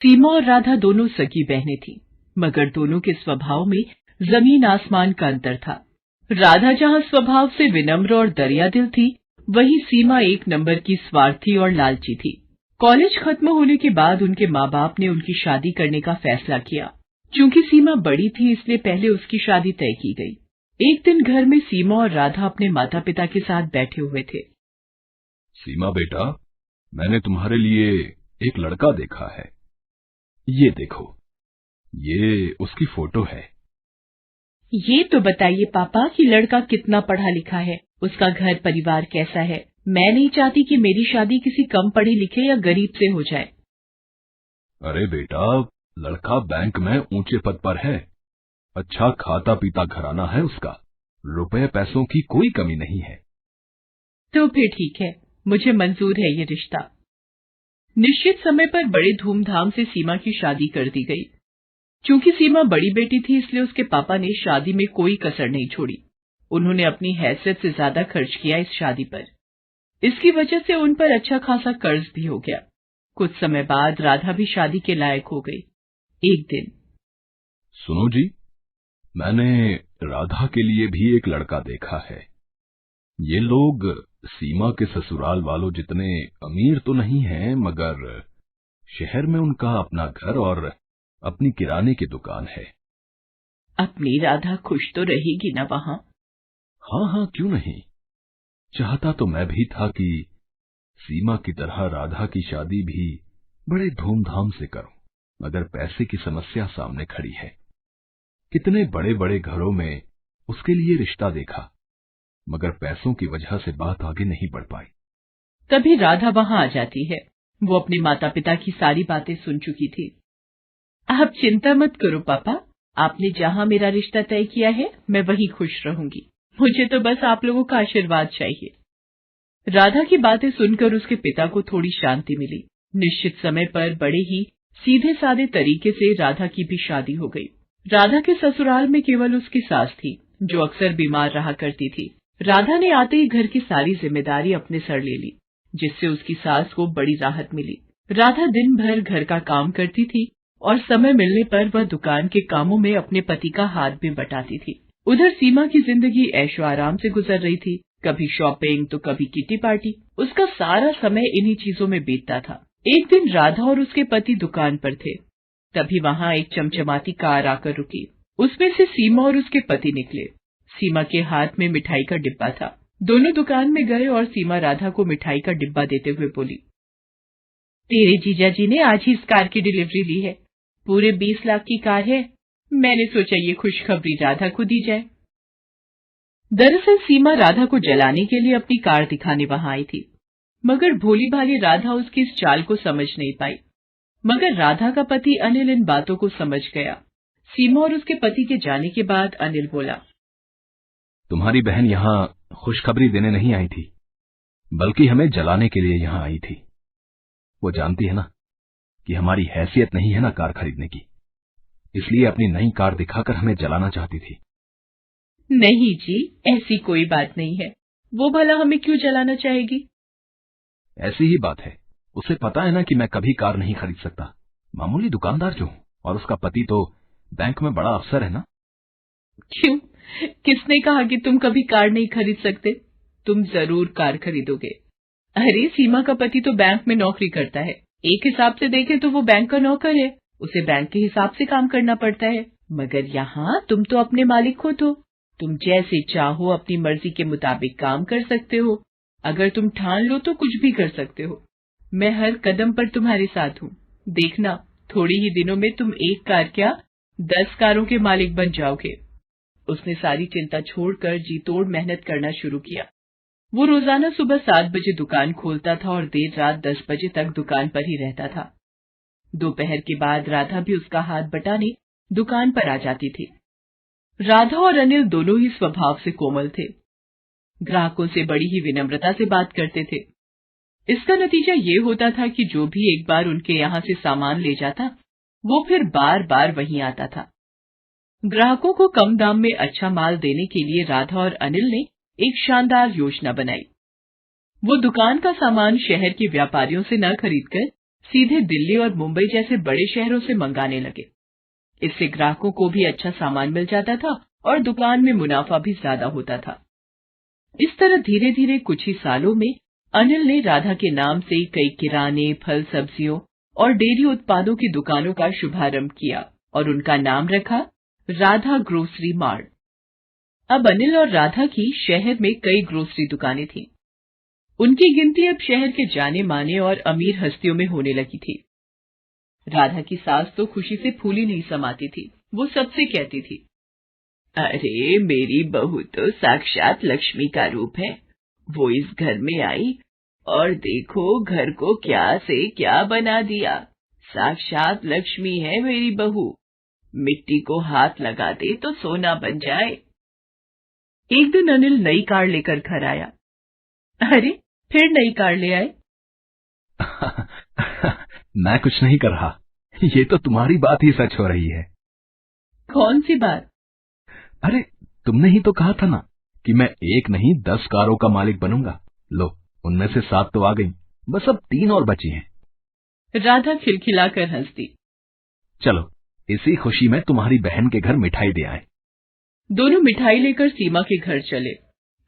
सीमा और राधा दोनों सगी बहनें थीं, मगर दोनों के स्वभाव में जमीन आसमान का अंतर था। राधा जहां स्वभाव से विनम्र और दरियादिल थी, वहीं सीमा एक नंबर की स्वार्थी और लालची थी। कॉलेज खत्म होने के बाद उनके माँ बाप ने उनकी शादी करने का फैसला किया। चूंकि सीमा बड़ी थी, इसलिए पहले उसकी शादी तय की गई। एक दिन घर में सीमा और राधा अपने माता पिता के साथ बैठे हुए थे। सीमा बेटा, मैंने तुम्हारे लिए एक लड़का देखा है। ये देखो, ये उसकी फोटो है। ये तो बताइए पापा कि लड़का कितना पढ़ा लिखा है, उसका घर परिवार कैसा है। मैं नहीं चाहती कि मेरी शादी किसी कम पढ़े लिखे या गरीब से हो जाए। अरे बेटा, लड़का बैंक में ऊंचे पद पर है, अच्छा खाता पीता घराना है उसका, रुपए पैसों की कोई कमी नहीं है। तो फिर ठीक है, मुझे मंजूर है ये रिश्ता। निश्चित समय पर बड़े धूमधाम से सीमा की शादी कर दी गई। चूंकि सीमा बड़ी बेटी थी, इसलिए उसके पापा ने शादी में कोई कसर नहीं छोड़ी। उन्होंने अपनी हैसियत से ज्यादा खर्च किया इस शादी पर। इसकी वजह से उन पर अच्छा खासा कर्ज भी हो गया। कुछ समय बाद राधा भी शादी के लायक हो गई। एक दिन, सुनो जी, मैंने राधा के लिए भी एक लड़का देखा है। ये लोग सीमा के ससुराल वालों जितने अमीर तो नहीं हैं, मगर शहर में उनका अपना घर और अपनी किराने की दुकान है। अपनी राधा खुश तो रहेगी ना वहां? हाँ हाँ, क्यों नहीं। चाहता तो मैं भी था कि सीमा की तरह राधा की शादी भी बड़े धूमधाम से करूं, मगर पैसे की समस्या सामने खड़ी है। कितने बड़े बड़े घरों में उसके लिए रिश्ता देखा, मगर पैसों की वजह से बात आगे नहीं बढ़ पाई। तभी राधा वहां आ जाती है। वो अपने माता पिता की सारी बातें सुन चुकी थी। आप चिंता मत करो पापा, आपने जहां मेरा रिश्ता तय किया है, मैं वहीं खुश रहूंगी। मुझे तो बस आप लोगों का आशीर्वाद चाहिए। राधा की बातें सुनकर उसके पिता को थोड़ी शांति मिली। निश्चित समय पर बड़े ही सीधे साधे तरीके से राधा की भी शादी हो गई। राधा के ससुराल में केवल उसकी सास थी, जो अक्सर बीमार रहा करती थी। राधा ने आते ही घर की सारी जिम्मेदारी अपने सर ले ली, जिससे उसकी सास को बड़ी राहत मिली। राधा दिन भर घर का काम करती थी और समय मिलने पर वह दुकान के कामों में अपने पति का हाथ भी बटाती थी। उधर सीमा की जिंदगी ऐशो आराम से गुजर रही थी। कभी शॉपिंग तो कभी किटी पार्टी। उसका सारा समय इन्हीं चीजों में बीतता था। एक दिन राधा और उसके पति दुकान पर थे। तभी वहां एक चमचमाती कार आकर रुकी। उसमें से सीमा और उसके पति निकले। सीमा के हाथ में मिठाई का डिब्बा था। दोनों दुकान में गए और सीमा राधा को मिठाई का डिब्बा देते हुए बोली, तेरे जीजा जी ने आज ही इस कार की डिलीवरी ली है। पूरे 20 लाख की कार है। मैंने सोचा ये खुशखबरी राधा को दी जाए। दरअसल सीमा राधा को जलाने के लिए अपनी कार दिखाने वहां आई थी, मगर भोली भाली राधा उसकी इस चाल को समझ नहीं पाई। मगर राधा का पति अनिल इन बातों को समझ गया। सीमा और उसके पति के जाने के बाद अनिल बोला, तुम्हारी बहन यहाँ खुशखबरी देने नहीं आई थी, बल्कि हमें जलाने के लिए यहाँ आई थी। वो जानती है ना कि हमारी हैसियत नहीं है ना कार खरीदने की, इसलिए अपनी नई कार दिखाकर हमें जलाना चाहती थी। नहीं जी, ऐसी कोई बात नहीं है। वो भला हमें क्यों जलाना चाहेगी? ऐसी ही बात है। उसे पता है ना कि मैं कभी कार नहीं खरीद सकता। मामूली दुकानदार जो हूं, और उसका पति तो बैंक में बड़ा अफसर है ना। क्यों? किसने कहा कि तुम कभी कार नहीं खरीद सकते? तुम जरूर कार खरीदोगे। अरे सीमा का पति तो बैंक में नौकरी करता है। एक हिसाब से देखें तो वो बैंक का नौकर है। उसे बैंक के हिसाब से काम करना पड़ता है। मगर यहाँ तुम तो अपने मालिक हो, तो तुम जैसे चाहो अपनी मर्जी के मुताबिक काम कर सकते हो। अगर तुम ठान लो तो कुछ भी कर सकते हो। मैं हर कदम पर तुम्हारे साथ हूँ। देखना, थोड़ी ही दिनों में तुम एक कार क्या 10 कारों के मालिक बन जाओगे। उसने सारी चिंता छोड़कर जी तोड़ मेहनत करना शुरू किया। वो रोजाना सुबह 7 बजे दुकान खोलता था और देर रात 10 बजे तक दुकान पर ही रहता था। दोपहर के बाद राधा भी उसका हाथ बटाने दुकान पर आ जाती थी। राधा और अनिल दोनों ही स्वभाव से कोमल थे। ग्राहकों से बड़ी ही विनम्रता से बात करते थे। इसका नतीजा ये होता था कि जो भी एक बार उनके यहाँ से सामान ले जाता, वो फिर बार बार वहीं आता था। ग्राहकों को कम दाम में अच्छा माल देने के लिए राधा और अनिल ने एक शानदार योजना बनाई। वो दुकान का सामान शहर के व्यापारियों से न खरीदकर सीधे दिल्ली और मुंबई जैसे बड़े शहरों से मंगाने लगे। इससे ग्राहकों को भी अच्छा सामान मिल जाता था और दुकान में मुनाफा भी ज्यादा होता था। इस तरह धीरे धीरे कुछ ही सालों में अनिल ने राधा के नाम से कई किराने, फल, सब्जियों और डेयरी उत्पादों की दुकानों का शुभारंभ किया और उनका नाम रखा राधा ग्रोसरी मार्ट। अब अनिल और राधा की शहर में कई ग्रोसरी दुकानें थीं। उनकी गिनती अब शहर के जाने माने और अमीर हस्तियों में होने लगी थी। राधा की सास तो खुशी से फूली नहीं समाती थी। वो सबसे कहती थी, अरे मेरी बहू तो साक्षात लक्ष्मी का रूप है। वो इस घर में आई और देखो घर को क्या से क्या बना दिया। साक्षात लक्ष्मी है मेरी बहू। मिट्टी को हाथ लगा दे तो सोना बन जाए। एक दिन अनिल नई कार लेकर घर आया। अरे फिर नई कार ले आए? मैं कुछ नहीं कर रहा। ये तो तुम्हारी बात ही सच हो रही है। कौन सी बात? अरे तुमने ही तो कहा था ना कि मैं 1 नहीं 10 कारों का मालिक बनूंगा। लो, उनमें से 7 तो आ गई, बस अब 3 और बची हैं। राधा खिलखिलाकर हंस दी। चलो इसी खुशी में तुम्हारी बहन के घर मिठाई दे आए। दोनों मिठाई लेकर सीमा के घर चले।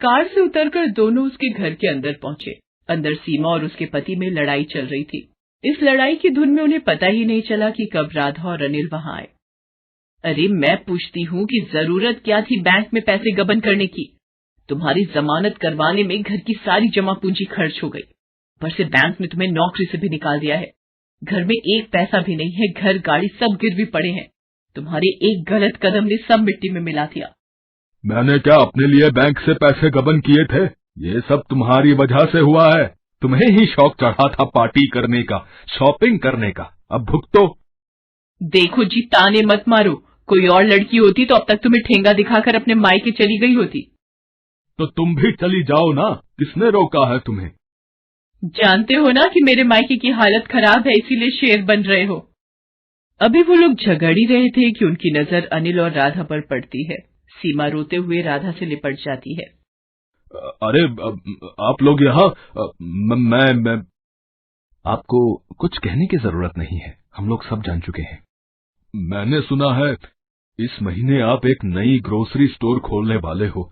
कार से उतरकर दोनों उसके घर के अंदर पहुंचे। अंदर सीमा और उसके पति में लड़ाई चल रही थी। इस लड़ाई की धुन में उन्हें पता ही नहीं चला कि कब राधा और अनिल वहां आए। अरे मैं पूछती हूँ कि जरूरत क्या थी बैंक में पैसे गबन करने की? तुम्हारी जमानत करवाने में घर की सारी जमा पूंजी खर्च हो गई। पर से बैंक ने तुम्हें नौकरी से भी निकाल दिया है। घर में एक पैसा भी नहीं है। घर, गाड़ी सब गिरवी पड़े हैं। तुम्हारे एक गलत कदम ने सब मिट्टी में मिला दिया। मैंने क्या अपने लिए बैंक से पैसे गबन किए थे? ये सब तुम्हारी वजह से हुआ है। तुम्हें ही शौक चढ़ा था पार्टी करने का, शॉपिंग करने का। अब भुगतो। देखो जी, ताने मत मारो। कोई और लड़की होती तो अब तक तुम्हें ठेंगा दिखाकर अपने मायके चली गई होती। तो तुम भी चली जाओ ना, किसने रोका है तुम्हें? जानते हो ना कि मेरे मायके की हालत खराब है, इसीलिए शेर बन रहे हो। अभी वो लोग झगड़ ही रहे थे कि उनकी नजर अनिल और राधा पर पड़ती है। सीमा रोते हुए राधा से लिपट जाती है। अरे आप लोग यहाँ, मैं आपको कुछ कहने की जरूरत नहीं है। हम लोग सब जान चुके हैं। मैंने सुना है इस महीने आप एक नई ग्रोसरी स्टोर खोलने वाले हो।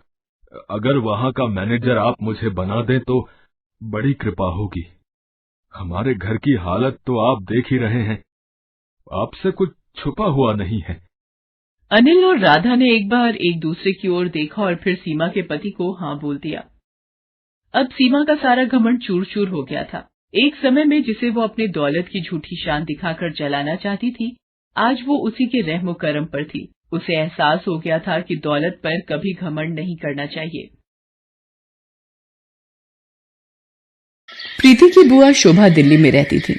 अगर वहां का मैनेजर आप मुझे बना दें तो बड़ी कृपा होगी। हमारे घर की हालत तो आप देख ही रहे हैं। आपसे कुछ छुपा हुआ नहीं है। अनिल और राधा ने एक बार एक दूसरे की ओर देखा और फिर सीमा के पति को हाँ बोल दिया। अब सीमा का सारा घमंड चूर चूर हो गया था। एक समय में जिसे वो अपने दौलत की झूठी शान दिखाकर जलाना चाहती थी, आज वो उसी के रहमो करम पर थी। उसे एहसास हो गया था कि दौलत पर कभी घमंड नहीं करना चाहिए। प्रीति की बुआ शोभा दिल्ली में रहती थी।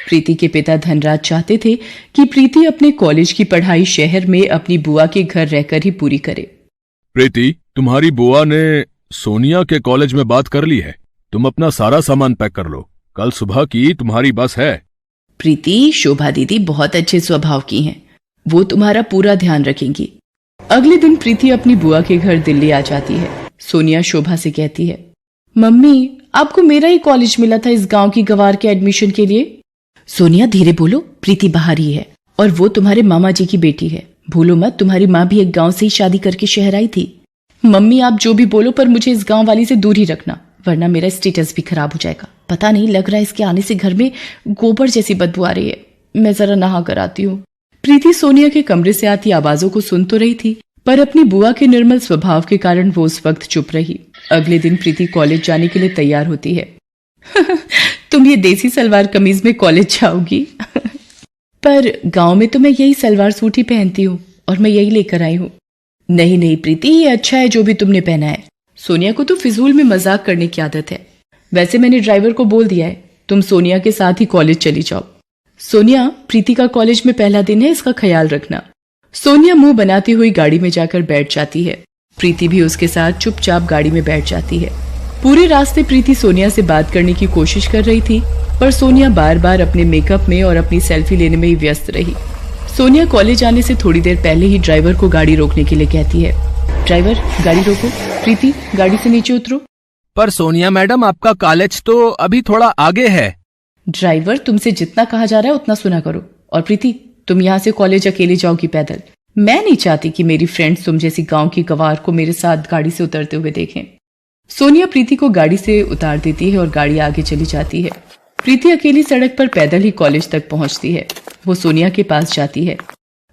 प्रीति के पिता धनराज चाहते थे कि प्रीति अपने कॉलेज की पढ़ाई शहर में अपनी बुआ के घर रहकर ही पूरी करे। प्रीति, तुम्हारी बुआ ने सोनिया के कॉलेज में बात कर ली है। तुम अपना सारा सामान पैक कर लो, कल सुबह की तुम्हारी बस है। प्रीति, शोभा दीदी बहुत अच्छे स्वभाव की हैं। वो तुम्हारा पूरा ध्यान रखेंगी। अगले दिन प्रीति अपनी बुआ के घर दिल्ली आ जाती है। सोनिया शोभा से कहती है, मम्मी आपको मेरा ही कॉलेज मिला था इस गांव की गवार के एडमिशन के लिए। सोनिया धीरे बोलो, प्रीति बाहर ही है और वो तुम्हारे मामा जी की बेटी है। भूलो मत, तुम्हारी माँ भी एक गांव से ही शादी करके शहर आई थी। मम्मी आप जो भी बोलो पर मुझे इस गांव वाली से दूर ही रखना, वरना मेरा स्टेटस भी खराब हो जाएगा। पता नहीं, लग रहा है इसके आने से घर में गोबर जैसी बदबू आ रही है। मैं जरा नहा कर आती हूँ। प्रीति सोनिया के कमरे से आती आवाजों को सुन तो रही थी, पर अपनी बुआ के निर्मल स्वभाव के कारण वो उस वक्त चुप रही। अगले दिन प्रीति कॉलेज जाने के लिए तैयार होती है। तुम ये देसी सलवार कमीज में कॉलेज जाओगी? पर गांव में तो मैं यही सलवार सूट ही पहनती हूँ और मैं यही लेकर आई हूँ। नहीं नहीं प्रीति, ये अच्छा है जो भी तुमने पहना है। सोनिया को तो फिजूल में मजाक करने की आदत है। वैसे मैंने ड्राइवर को बोल दिया है, तुम सोनिया के साथ ही कॉलेज चली जाओ। सोनिया, प्रीति का कॉलेज में पहला दिन है, इसका ख्याल रखना। सोनिया मुंह बनाती हुई गाड़ी में जाकर बैठ जाती है। प्रीति भी उसके साथ चुपचाप गाड़ी में बैठ जाती है। पूरे रास्ते प्रीति सोनिया से बात करने की कोशिश कर रही थी, पर सोनिया बार बार अपने मेकअप में और अपनी सेल्फी लेने में ही व्यस्त रही। सोनिया कॉलेज आने से थोड़ी देर पहले ही ड्राइवर को गाड़ी रोकने के लिए कहती है, ड्राइवर गाड़ी रोको, प्रीति गाड़ी से नीचे उतरो। पर सोनिया मैडम, आपका कॉलेज तो अभी थोड़ा आगे है। ड्राइवर, तुमसे जितना कहा जा रहा है उतना सुना करो। और प्रीति, तुम यहाँ से कॉलेज अकेले जाओगी पैदल। मैं नहीं चाहती कि मेरी फ्रेंड्स तुम जैसी गांव की गवार को मेरे साथ गाड़ी से उतरते हुए देखें। सोनिया प्रीति को गाड़ी से उतार देती है और गाड़ी आगे चली जाती है। प्रीति अकेली सड़क पर पैदल ही कॉलेज तक पहुंचती है। वो सोनिया के पास जाती है।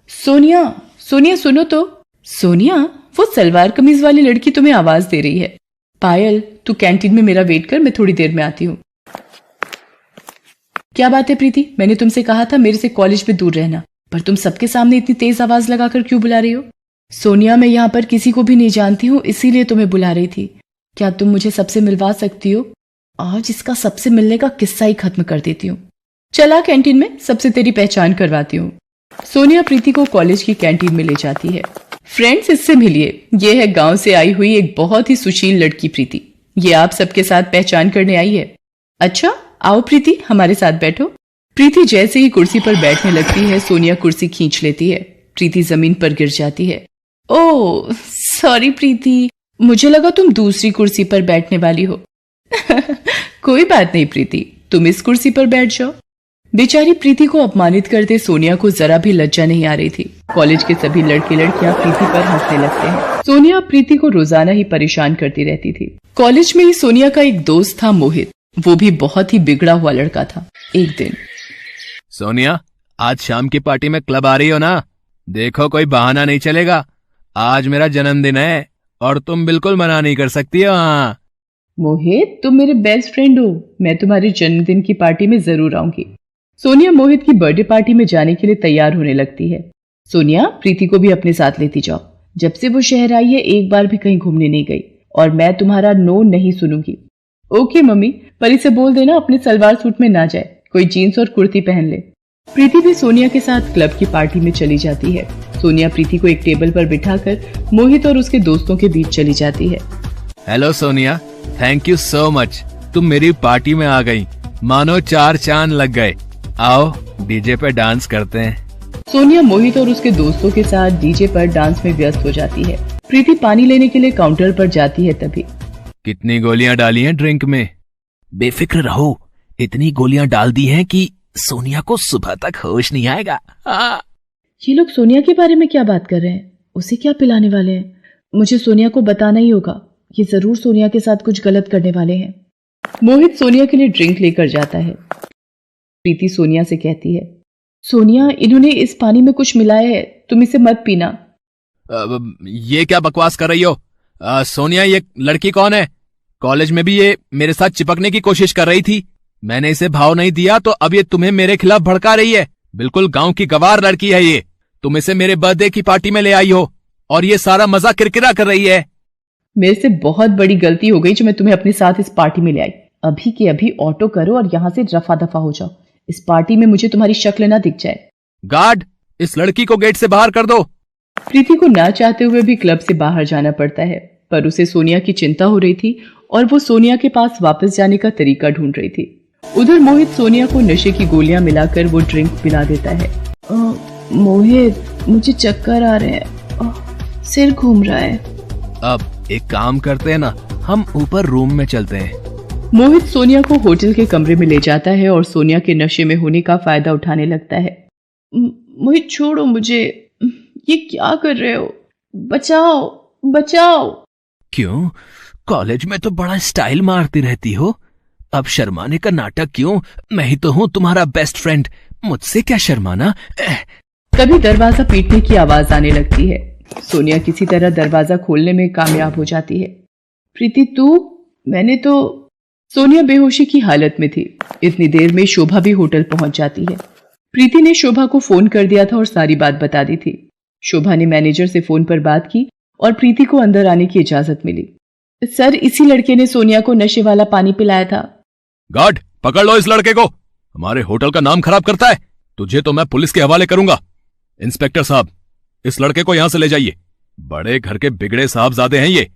सोनिया, सोनिया सुनो तो। सोनिया, वो सलवार कमीज वाली लड़की तुम्हें आवाज दे रही है। पायल, तू कैंटीन में मेरा वेट कर, मैं थोड़ी देर में आती हूँ। क्या बात है प्रीति, मैंने तुमसे कहा था मेरे से कॉलेज में दूर रहना, पर तुम सबके सामने इतनी तेज आवाज लगाकर क्यों बुला रही हो? सोनिया, मैं यहाँ पर किसी को भी नहीं जानती हूँ, इसीलिए तुम्हें बुला रही थी। क्या तुम मुझे सबसे मिलवा सकती हो? आज इसका सबसे मिलने का किस्सा ही खत्म कर देती हूँ। चला कैंटीन में, सबसे तेरी पहचान करवाती हूँ। सोनिया प्रीति को कॉलेज की कैंटीन में ले जाती है। फ्रेंड्स, इससे मिलिए, ये है गांव से आई हुई एक बहुत ही सुशील लड़की प्रीति। ये आप सबके साथ पहचान करने आई है। अच्छा, आओ प्रीति, हमारे साथ बैठो। प्रीति जैसे ही कुर्सी पर बैठने लगती है, सोनिया कुर्सी खींच लेती है। प्रीति जमीन पर गिर जाती है। ओह सॉरी प्रीति, मुझे लगा तुम दूसरी कुर्सी पर बैठने वाली हो। कोई बात नहीं प्रीति, तुम इस कुर्सी पर बैठ जाओ। बेचारी प्रीति को अपमानित करते सोनिया को जरा भी लज्जा नहीं आ रही थी। कॉलेज के सभी लड़के लड़कियां प्रीति पर हंसने लगते हैं। सोनिया प्रीति को रोजाना ही परेशान करती रहती थी। कॉलेज में ही सोनिया का एक दोस्त था मोहित। वो भी बहुत ही बिगड़ा हुआ लड़का था। एक दिन, सोनिया, आज शाम की पार्टी में क्लब आ रही हो ना? देखो, कोई बहाना नहीं चलेगा। आज मेरा जन्मदिन है और तुम बिल्कुल मना नहीं कर सकती हो। हाँ मोहित, तुम मेरे बेस्ट फ्रेंड हो, मैं तुम्हारे जन्मदिन की पार्टी में जरूर आऊंगी। सोनिया मोहित की बर्थडे पार्टी में जाने के लिए तैयार होने लगती है। सोनिया, प्रीति को भी अपने साथ लेती जाओ। जब से वो शहर आई है एक बार भी कहीं घूमने नहीं गई और मैं तुम्हारा नो नहीं सुनूंगी। ओके मम्मी, पर इसे बोल देना अपने सलवार सूट में ना जाए, कोई जीन्स और कुर्ती पहन ले। प्रीति भी सोनिया के साथ क्लब की पार्टी में चली जाती है। सोनिया प्रीति को एक टेबल पर बिठाकर मोहित और उसके दोस्तों के बीच चली जाती है। Hello Sonia, thank you so much, तुम मेरी पार्टी में आ गई, मानो 4 चांद लग गए। आओ डीजे पे डांस करते हैं। सोनिया मोहित और उसके दोस्तों के साथ डीजे पर डांस में व्यस्त हो जाती है। प्रीति पानी लेने के लिए काउंटर पर जाती है। तभी, कितनी गोलियां डाली हैं ड्रिंक में? बेफिक्र रहो, इतनी गोलियां डाल दी हैं कि सोनिया को सुबह तक होश नहीं आएगा। ये लोग सोनिया के बारे में क्या बात कर रहे हैं? उसे क्या पिलाने वाले हैं? मुझे सोनिया को बताना ही होगा। ये जरूर सोनिया के साथ कुछ गलत करने वाले हैं। मोहित सोनिया के लिए ड्रिंक लेकर जाता है। प्रीति सोनिया से कहती है, सोनिया, इन्होंने इस पानी में कुछ मिलाया है, तुम इसे मत पीना। ये क्या बकवास कर रही हो? सोनिया, ये लड़की कौन है? कॉलेज में भी ये मेरे साथ चिपकने की कोशिश कर रही थी। मैंने इसे भाव नहीं दिया तो अब ये तुम्हें मेरे खिलाफ भड़का रही है। बिल्कुल गांव की गवार लड़की है ये। तुम इसे मेरे बर्थडे की पार्टी में ले आई हो और ये सारा मजा किरकिरा कर रही है। मेरे से बहुत बड़ी गलती हो गई जो मैं तुम्हें अपने साथ इस पार्टी में ले आई। अभी के अभी ऑटो करो और यहाँ से रफा दफा हो जाओ। इस पार्टी में मुझे तुम्हारी शक्ल ना दिख जाए। गार्ड, इस लड़की को गेट से बाहर कर दो। प्रीति को ना चाहते हुए भी क्लब से बाहर जाना पड़ता है, पर उसे सोनिया की चिंता हो रही थी और वो सोनिया के पास वापस जाने का तरीका ढूंढ रही थी। उधर मोहित सोनिया को नशे की गोलियां मिलाकर वो ड्रिंक पिला देता है। मोहित, मुझे चक्कर आ रहे हैं, सिर घूम रहा है। अब एक काम करते हैं ना, हम ऊपर रूम में चलते हैं। मोहित सोनिया को होटल के कमरे में ले जाता है और सोनिया के नशे में होने का फायदा उठाने लगता है। मोहित, छोड़ो मुझे, ये क्या कर रहे हो? बचाओ, बचाओ। क्यों? कॉलेज में तो बड़ा स्टाइल मारती रहती हो, अब शर्माने का नाटक क्यों? मैं ही तो हूँ तुम्हारा बेस्ट फ्रेंड, मुझसे क्या शर्माना। तभी दरवाजा पीटने की आवाज आने लगती है। सोनिया किसी तरह दरवाजा खोलने में कामयाब हो जाती है। प्रीति, तू? मैंने तो... सोनिया बेहोशी की हालत में थी। इतनी देर में शोभा भी होटल पहुंच जाती है। प्रीति ने शोभा को फोन कर दिया था और सारी बात बता दी थी। शोभा ने मैनेजर से फोन पर बात की और प्रीति को अंदर आने की इजाजत मिली। सर, इसी लड़के ने सोनिया को नशे वाला पानी पिलाया था। गार्ड, पकड़ लो इस लड़के को, हमारे होटल का नाम खराब करता है। तुझे तो मैं पुलिस के हवाले करूंगा। इंस्पेक्टर साहब, इस लड़के को यहां से ले जाइए। बड़े घर के बिगड़े साहबजादे हैं ये,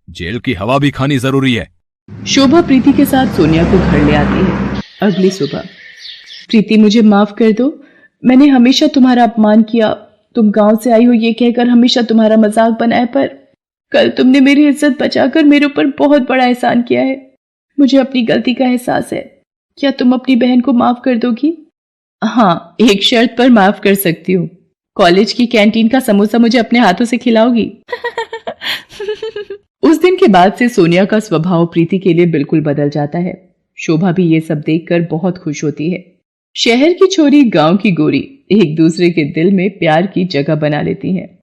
जेल की हवा भी खानी जरूरी है। शोभा प्रीति के साथ सोनिया को घर ले आती है। अगली सुबह, प्रीति, मुझे माफ कर दो, मैंने हमेशा तुम्हारा अपमान किया। तुम गांव से आई हो ये कहकर हमेशा तुम्हारा मजाक बनाया, पर कल तुमने मेरी इज्जत बचाकर मेरे ऊपर बहुत बड़ा एहसान किया है। मुझे अपनी गलती का एहसास है। क्या तुम अपनी बहन को माफ कर दोगी? हाँ, एक शर्त पर माफ कर सकती हूँ। कॉलेज की कैंटीन का समोसा मुझे अपने हाथों से खिलाओगी? उस दिन के बाद से सोनिया का स्वभाव प्रीति के लिए बिल्कुल बदल जाता है। शोभा भी ये सब देखकर बहुत खुश होती है। शहर की छोरी, गांव की गोरी एक दूसरे के दिल में प्यार की जगह बना लेती हैं।